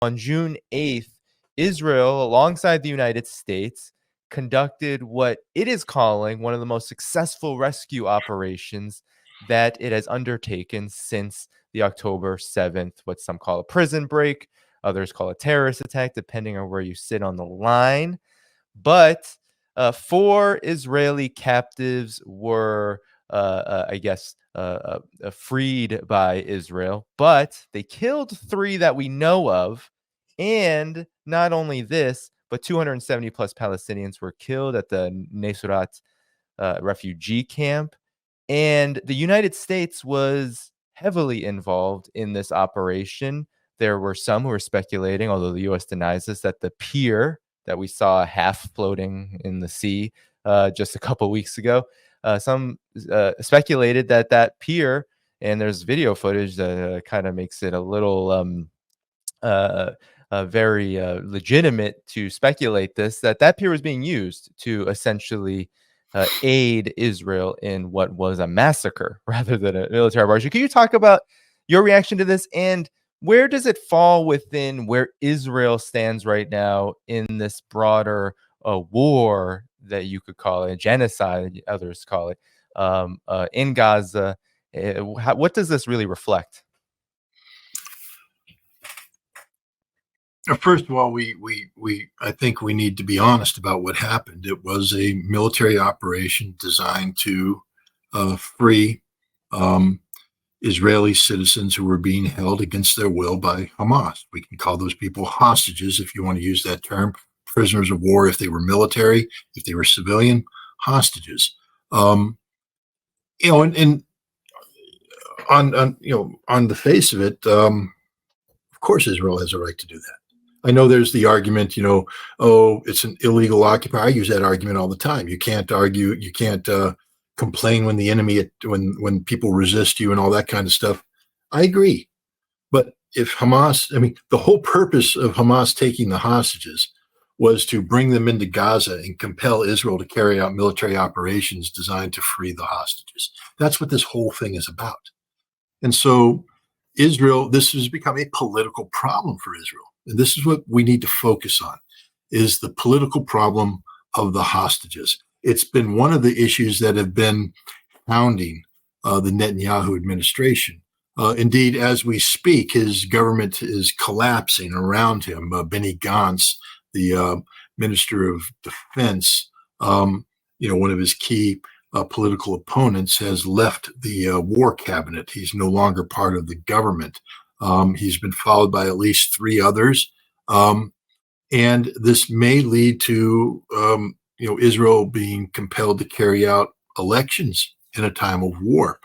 on June 8th, Israel, alongside the United States, conducted what it is calling one of the most successful rescue operations that it has undertaken since the October 7th, what some call a prison break, others call a terrorist attack, depending on where you sit on the line. But 4 Israeli captives were, freed by Israel, but they killed 3 that we know of. And not only this, but 270 plus Palestinians were killed at the Nuseirat refugee camp. And the United States was heavily involved in this operation. There were some who were speculating, although the U.S. denies this, that the pier that we saw half floating in the sea just a couple weeks ago, some speculated that that pier, and there's video footage that kind of makes it a little very legitimate to speculate that pier was being used to essentially aid Israel in what was a massacre rather than a military operation. Can you talk about your reaction to this, and where does it fall within where Israel stands right now in this broader war that you could call it, genocide, others call it, in Gaza? What does this really reflect? First of all, I think we need to be honest about what happened. It was a military operation designed to free Israeli citizens who were being held against their will by Hamas. We can call those people hostages if you want to use that term. Prisoners of war if they were military, if they were civilian, hostages. And on the face of it, of course Israel has a right to do that. I know there's the argument, it's an illegal occupier. I use that argument all the time. You can't argue, you can't complain when the enemy, when people resist you and all that kind of stuff. I agree. But if Hamas, the whole purpose of Hamas taking the hostages was to bring them into Gaza and compel Israel to carry out military operations designed to free the hostages. That's what this whole thing is about. And so Israel, this has become a political problem for Israel. And this is what we need to focus on, is the political problem of the hostages. It's been one of the issues that have been hounding the Netanyahu administration. Indeed, as we speak, his government is collapsing around him. Benny Gantz, the Minister of Defense, one of his key political opponents, has left the war cabinet. He's no longer part of the government. He's been followed by at least 3 others. And this may lead to, Israel being compelled to carry out elections in a time of war.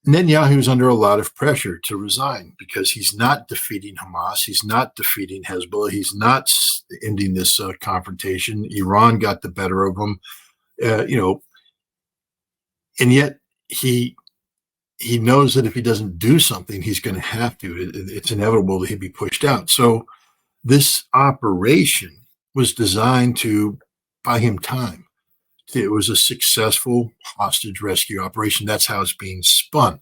Netanyahu is under a lot of pressure to resign because he's not defeating Hamas. He's not defeating Hezbollah. He's not ending this confrontation. Iran got the better of him, and yet he knows that if he doesn't do something, he's going to have to. It's inevitable that he'd be pushed out. So this operation was designed to buy him time. It was a successful hostage rescue operation. That's how it's being spun,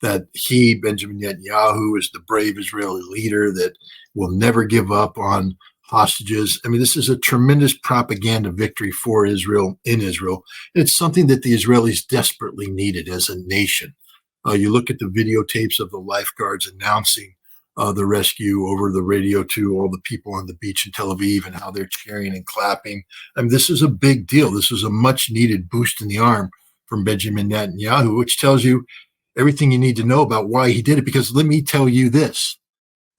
that he, Benjamin Netanyahu, is the brave Israeli leader that will never give up on hostages. This is a tremendous propaganda victory for Israel in Israel. It's something that the Israelis desperately needed as a nation. You look at the videotapes of the lifeguards announcing the rescue over the radio to all the people on the beach in Tel Aviv and how they're cheering and clapping. This is a big deal. This was a much needed boost in the arm from Benjamin Netanyahu, which tells you everything you need to know about why he did it. Because let me tell you this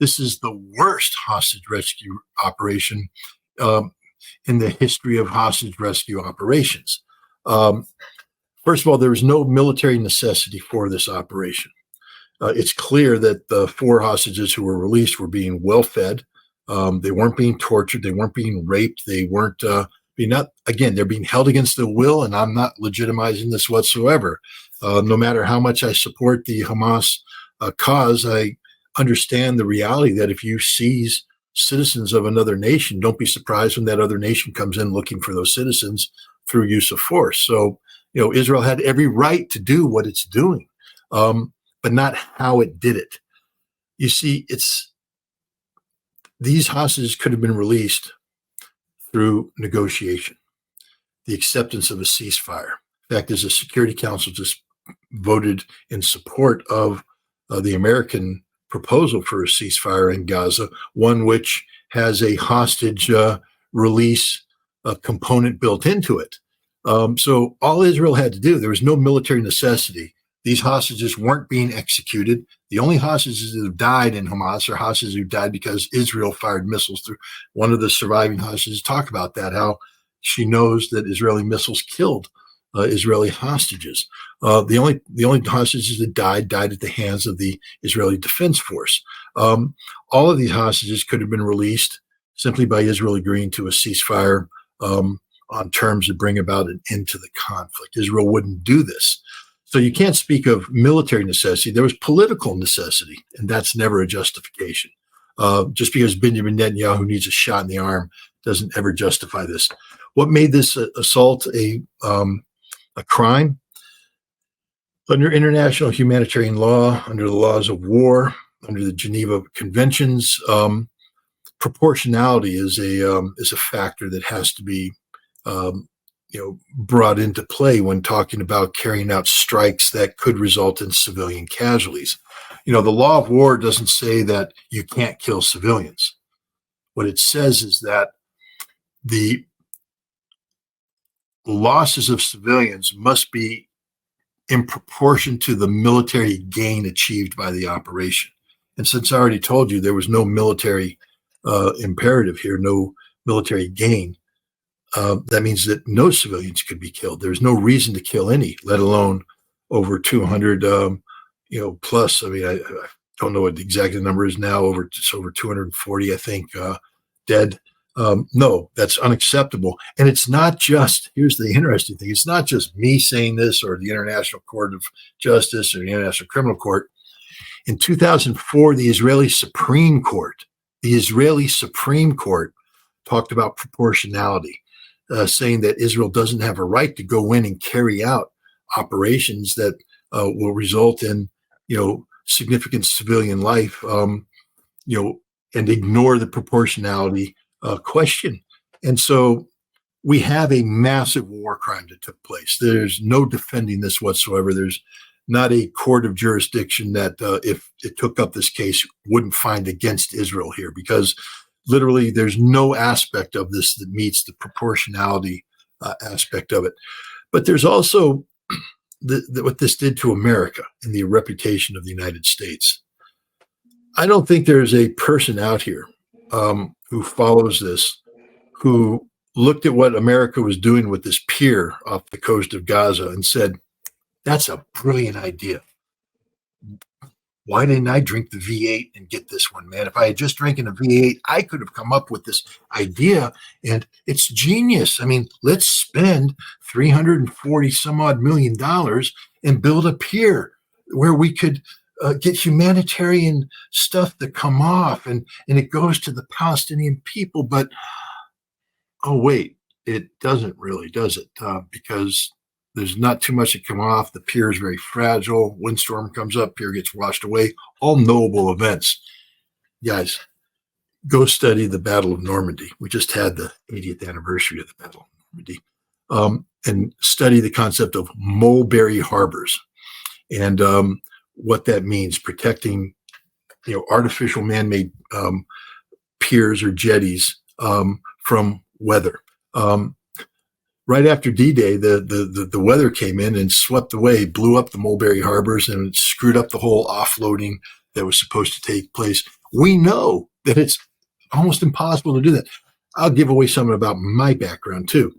is the worst hostage rescue operation in the history of hostage rescue operations. First of all, there was no military necessity for this operation. It's clear that the 4 hostages who were released were being well fed. They weren't being tortured. They weren't being raped. They weren't they're being held against their will. And I'm not legitimizing this whatsoever. No matter how much I support the Hamas cause, I understand the reality that if you seize citizens of another nation, don't be surprised when that other nation comes in looking for those citizens through use of force. So, Israel had every right to do what it's doing, but not how it did it. You see, it's these hostages could have been released through negotiation, the acceptance of a ceasefire. In fact, there's a Security Council just voted in support of the American proposal for a ceasefire in Gaza, one which has a hostage release component built into it. So all Israel had to do, there was no military necessity. These hostages weren't being executed. The only hostages that have died in Hamas are hostages who died because Israel fired missiles through. One of the surviving hostages talked about that, how she knows that Israeli missiles killed Israeli hostages. The only hostages that died at the hands of the Israeli Defense Force. All of these hostages could have been released simply by Israel agreeing to a ceasefire on terms that bring about an end to the conflict. Israel wouldn't do this. So you can't speak of military necessity. There was political necessity, and that's never a justification. Just because Benjamin Netanyahu needs a shot in the arm doesn't ever justify this. What made this assault a crime? Under international humanitarian law, under the laws of war, under the Geneva Conventions, proportionality is a factor that has to be brought into play when talking about carrying out strikes that could result in civilian casualties. The law of war doesn't say that you can't kill civilians. What it says is that the losses of civilians must be in proportion to the military gain achieved by the operation. And since I already told you there was no military imperative here, no military gain, that means that no civilians could be killed. There's no reason to kill any, let alone over 200, plus. I mean, I don't know what the exact number is now. It's over 240, I think, dead. No, that's unacceptable. And it's not just, here's the interesting thing, it's not just me saying this or the International Court of Justice or the International Criminal Court. In 2004, the Israeli Supreme Court talked about proportionality, saying that Israel doesn't have a right to go in and carry out operations that will result in, significant civilian life, and ignore the proportionality question. And so we have a massive war crime that took place. There's no defending this whatsoever. There's not a court of jurisdiction that, if it took up this case, wouldn't find against Israel here, because literally there's no aspect of this that meets the proportionality aspect of it. But there's also what this did to America and the reputation of the United States. I don't think there's a person out here who follows this, who looked at what America was doing with this pier off the coast of Gaza and said, that's a brilliant idea. Why didn't I drink the V8 and get this one, man? If I had just drinking a V8, I could have come up with this idea, and it's genius. I mean, let's spend $340 some odd million and build a pier where we could get humanitarian stuff to come off, and it goes to the Palestinian people. But, oh, wait, it doesn't really, does it? Because there's not too much to come off. The pier is very fragile. Windstorm comes up, pier gets washed away. All knowable events. Guys, go study the Battle of Normandy. We just had the 80th anniversary of the Battle of Normandy. And study the concept of mulberry harbors and what that means, protecting artificial man-made piers or jetties from weather. Right after D-Day, the weather came in and swept away, blew up the mulberry harbors, and it screwed up the whole offloading that was supposed to take place. We know that it's almost impossible to do that. I'll give away something about my background too.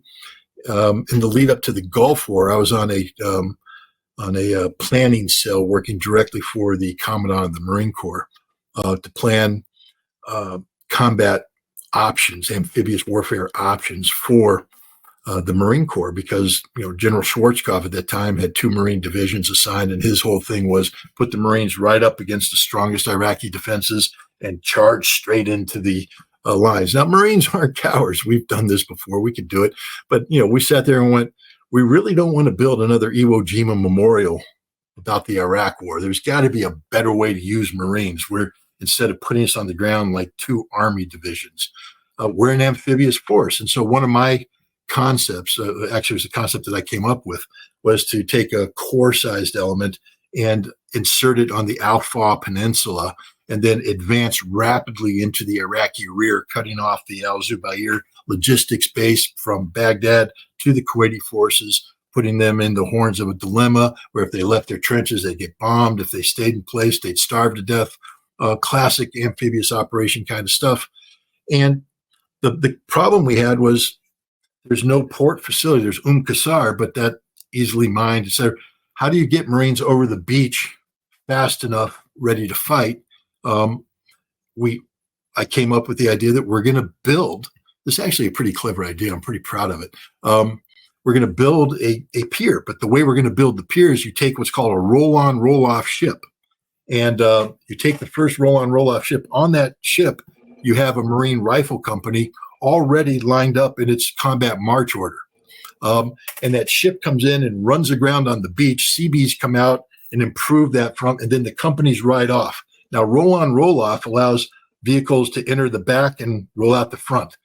In the lead up to the Gulf War, I was on a planning cell working directly for the Commandant of the Marine Corps to plan combat options, amphibious warfare options for the Marine Corps, because General Schwarzkopf at that time had 2 Marine divisions assigned, and his whole thing was put the Marines right up against the strongest Iraqi defenses and charge straight into the lines. Now, Marines aren't cowards. We've done this before. We could do it. But, we sat there and went, we really don't want to build another Iwo Jima memorial about the Iraq War. There's got to be a better way to use Marines. instead of putting us on the ground like 2 Army divisions. We're an amphibious force. And so one of my concepts, actually it was a concept that I came up with, was to take a core-sized element and insert it on the Al-Faw Peninsula and then advance rapidly into the Iraqi rear, cutting off the Al-Zubair logistics base from Baghdad to the Kuwaiti forces, putting them in the horns of a dilemma where if they left their trenches, they'd get bombed. If they stayed in place, they'd starve to death. Classic amphibious operation kind of stuff. And the problem we had was there's no port facility. There's Qasr, but that easily mined, etc. How do you get Marines over the beach fast enough, ready to fight? I came up with the idea that we're going to build. This is actually a pretty clever idea. I'm pretty proud of it. We're going to build a pier, but the way we're going to build the pier is you take what's called a roll-on, roll-off ship, and you take the first roll-on, roll-off ship. On that ship, you have a Marine rifle company already lined up in its combat march order. And that ship comes in and runs aground on the beach. CBs come out and improve that front, and then the companies ride off. Now, roll-on, roll-off allows vehicles to enter the back and roll out the front.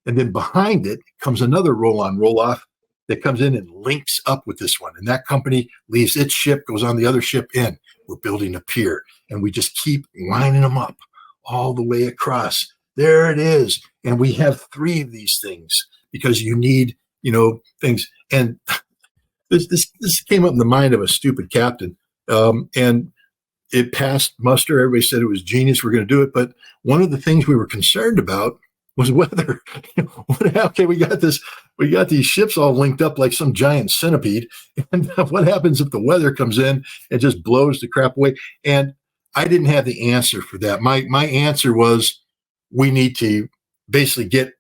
And then behind it comes another roll-on, roll-off that comes in and links up with this one. And that company leaves its ship, goes on the other ship in. We're building a pier, and we just keep lining them up all the way across. There it is. And we have 3 of these things because you need, things. And this came up in the mind of a stupid captain. And it passed muster. Everybody said it was genius. We're going to do it. But one of the things we were concerned about was weather. Okay, we got these ships all linked up like some giant centipede. And what happens if the weather comes in and just blows the crap away? And I didn't have the answer for that. My answer was we need to basically get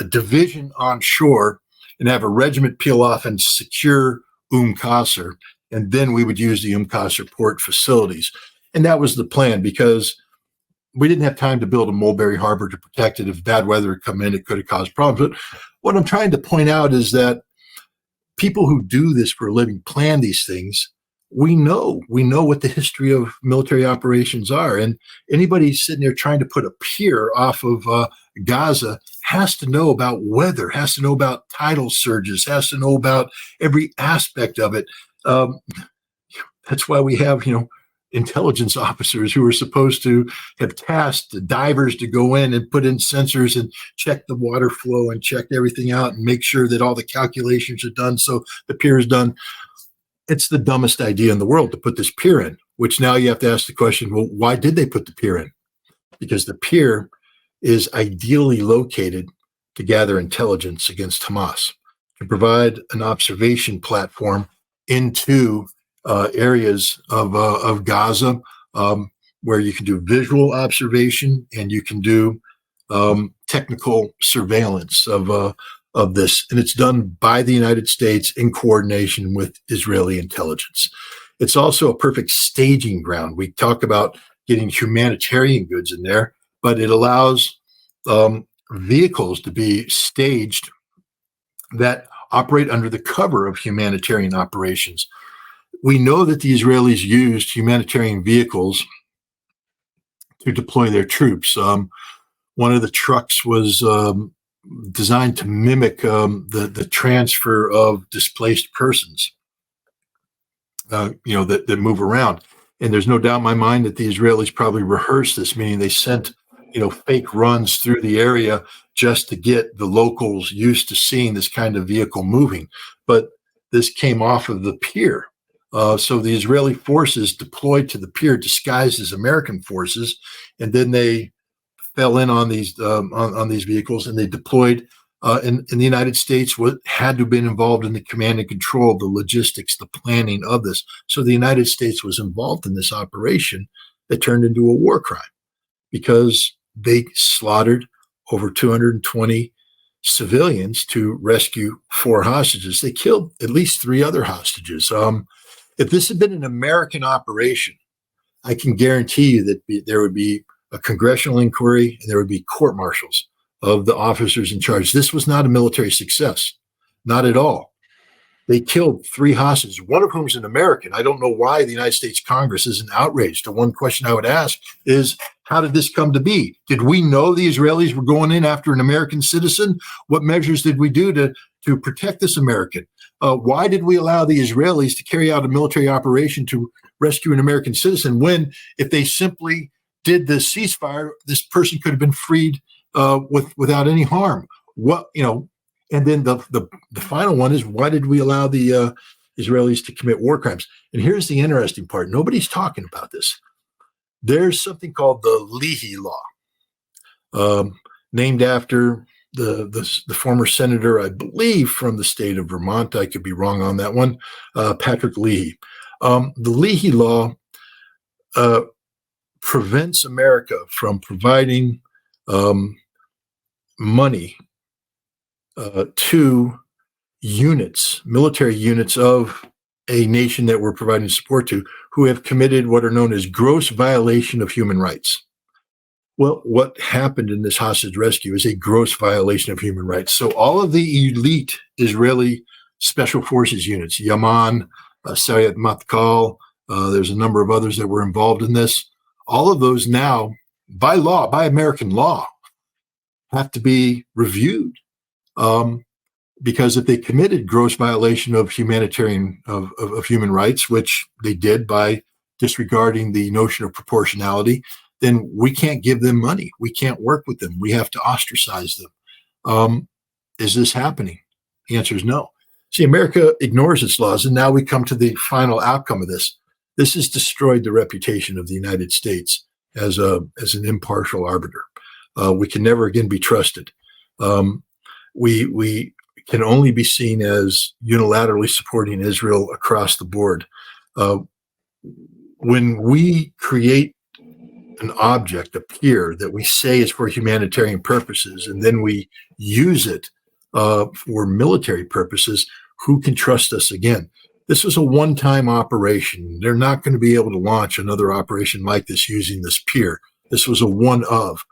a division on shore and have a regiment peel off and secure Qasr. And then we would use the Qasr port facilities. And that was the plan because we didn't have time to build a Mulberry Harbor to protect it. If bad weather had come in, it could have caused problems. But what I'm trying to point out is that people who do this for a living plan these things. We know what the history of military operations are. And anybody sitting there trying to put a pier off of Gaza has to know about weather, has to know about tidal surges, has to know about every aspect of it. That's why we have, intelligence officers who are supposed to have tasked the divers to go in and put in sensors and check the water flow and check everything out and make sure that all the calculations are done so the pier is done. It's the dumbest idea in the world to put this pier in, which now you have to ask the question, well, why did they put the pier in? Because the pier is ideally located to gather intelligence against Hamas, to provide an observation platform into areas of Gaza where you can do visual observation and you can do technical surveillance of this. And it's done by the United States in coordination with Israeli intelligence. It's also a perfect staging ground. We talk about getting humanitarian goods in there, but it allows vehicles to be staged that operate under the cover of humanitarian operations. We know that the Israelis used humanitarian vehicles to deploy their troops. One of the trucks was designed to mimic the transfer of displaced persons, that move around. And there's no doubt in my mind that the Israelis probably rehearsed this, meaning they sent, fake runs through the area just to get the locals used to seeing this kind of vehicle moving. But this came off of the pier. So the Israeli forces deployed to the pier disguised as American forces, and then they fell in on these vehicles, and they deployed. In the United States, what had to have been involved in the command and control, the logistics, the planning of this. So the United States was involved in this operation that turned into a war crime because they slaughtered over 220 civilians to rescue 4 hostages. They killed at least 3 other hostages. If this had been an American operation, I can guarantee you that there would be a congressional inquiry and there would be court-martials of the officers in charge. This was not a military success, not at all. They killed 3 hostages, one of whom is an American. I don't know why the United States Congress isn't outraged. The one question I would ask is, How did this come to be? Did we know the Israelis were going in after an American citizen? What measures did we do to protect this American? Why did we allow the Israelis to carry out a military operation to rescue an American citizen when, if they simply did the ceasefire, this person could have been freed without any harm? And then the final one is, why did we allow the Israelis to commit war crimes? And here's the interesting part. Nobody's talking about this. There's something called the Leahy Law, named after the former senator, I believe, from the state of Vermont. I could be wrong on that one, Patrick Leahy. The Leahy Law prevents America from providing money to military units of a nation that we're providing support to, who have committed what are known as gross violation of human rights. Well, what happened in this hostage rescue is a gross violation of human rights. So all of the elite Israeli special forces units, Yaman, Sayed Matkal, there's a number of others that were involved in this. All of those now, by law, by American law, have to be reviewed. Because if they committed gross violation of humanitarian of human rights, which they did by disregarding the notion of proportionality, then we can't give them money. We can't work with them. We have to ostracize them. Is this happening? The answer is no. See, America ignores its laws, and now we come to the final outcome of this. This has destroyed the reputation of the United States as an impartial arbiter. We can never again be trusted. We can only be seen as unilaterally supporting Israel across the board. When we create an object, a pier, that we say is for humanitarian purposes, and then we use it for military purposes, who can trust us again? This was a one-time operation. They're not going to be able to launch another operation like this using this pier. This was a one-of.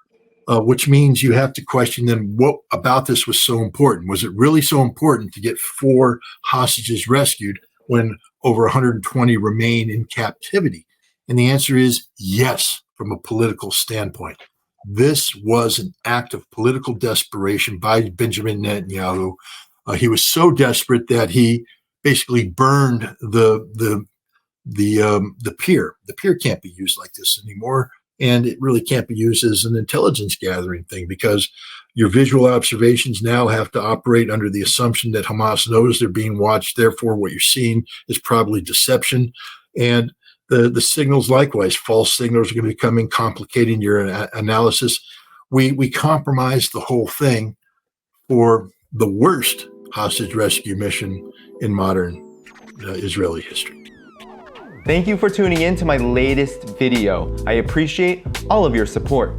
Which means you have to question then, what about this was so important? Was it really so important to get 4 hostages rescued when over 120 remain in captivity? And the answer is yes, from a political standpoint. This was an act of political desperation by Benjamin Netanyahu. He was so desperate that he basically burned the pier. The pier can't be used like this anymore. And it really can't be used as an intelligence gathering thing, because your visual observations now have to operate under the assumption that Hamas knows they're being watched. Therefore, what you're seeing is probably deception. And the signals, likewise, false signals are going to be coming, complicating your analysis. We compromised the whole thing for the worst hostage rescue mission in modern Israeli history. Thank you for tuning in to my latest video. I appreciate all of your support.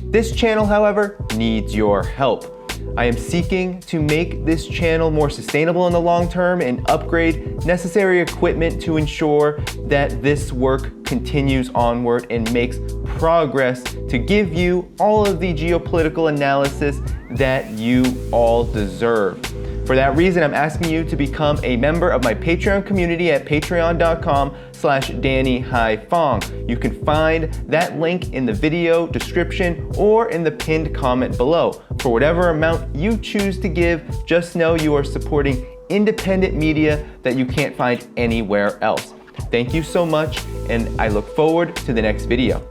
This channel, however, needs your help. I am seeking to make this channel more sustainable in the long term and upgrade necessary equipment to ensure that this work continues onward and makes progress to give you all of the geopolitical analysis that you all deserve. For that reason, I'm asking you to become a member of my Patreon community at patreon.com/DannyDhaiphong. You can find that link in the video description or in the pinned comment below. For whatever amount you choose to give, just know you are supporting independent media that you can't find anywhere else. Thank you so much, and I look forward to the next video.